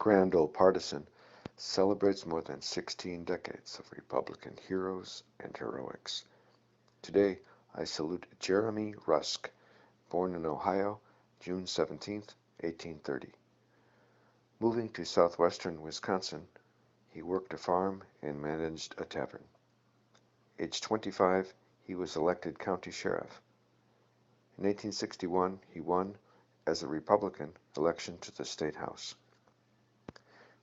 Grand Old Partisan celebrates more than 16 decades of Republican heroes and heroics. Today, I salute Jeremy Rusk, born in Ohio, June 17, 1830. Moving to southwestern Wisconsin, he worked a farm and managed a tavern. Aged 25, he was elected county sheriff. In 1861, he won, as a Republican, election to the state house.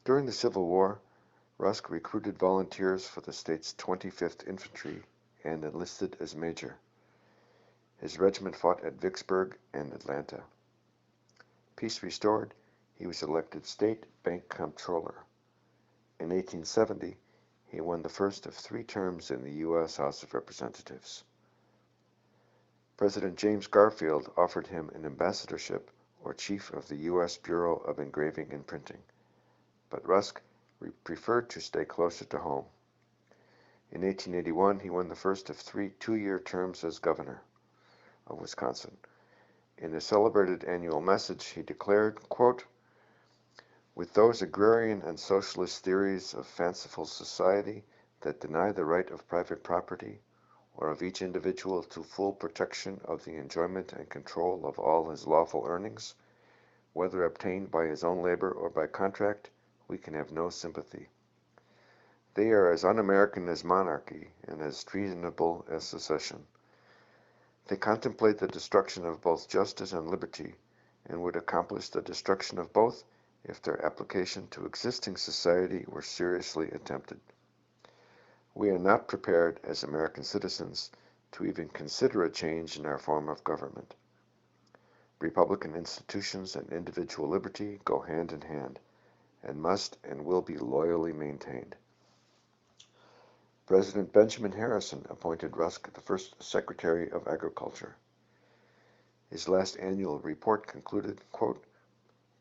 During the Civil War, Rusk recruited volunteers for the state's 25th Infantry and enlisted as major. His regiment fought at Vicksburg and Atlanta. Peace restored, he was elected state bank comptroller. In 1870, he won the first of 3 terms in the U.S. House of Representatives. President James Garfield offered him an ambassadorship or chief of the U.S. Bureau of Engraving and Printing, but Rusk preferred to stay closer to home. In 1881, he won the first of 3 two-year terms as governor of Wisconsin. In a celebrated annual message, he declared, quote, "With those agrarian and socialist theories of fanciful society that deny the right of private property, or of each individual to full protection of the enjoyment and control of all his lawful earnings, whether obtained by his own labor or by contract, we can have no sympathy. They are as un-American as monarchy and as treasonable as secession. They contemplate the destruction of both justice and liberty, and would accomplish the destruction of both if their application to existing society were seriously attempted. We are not prepared, as American citizens, to even consider a change in our form of government. Republican institutions and individual liberty go hand in hand, and must and will be loyally maintained." President Benjamin Harrison appointed Rusk the first Secretary of Agriculture. His last annual report concluded, quote,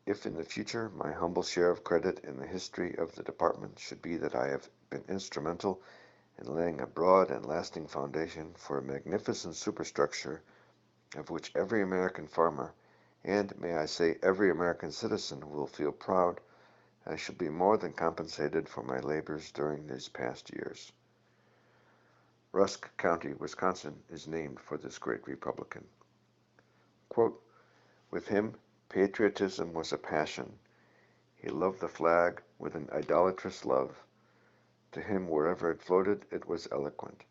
"If in the future my humble share of credit in the history of the department should be that I have been instrumental in laying a broad and lasting foundation for a magnificent superstructure of which every American farmer, and, may I say, every American citizen will feel proud, I shall be more than compensated for my labors during these past years." Rusk County, Wisconsin, is named for this great Republican. Quote, "With him, patriotism was a passion. He loved the flag with an idolatrous love. To him, wherever it floated, it was eloquent.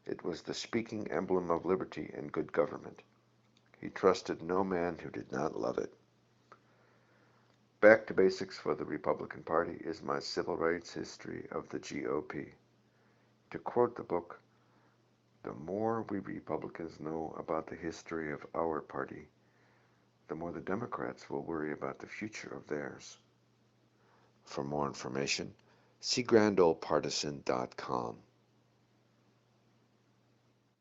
It was the speaking emblem of liberty and good government. He trusted no man who did not love it." Back to Basics for the Republican Party is my civil rights history of the GOP. To quote the book, "The more we Republicans know about the history of our party, the more the Democrats will worry about the future of theirs." For more information, see grandoldpartisan.com.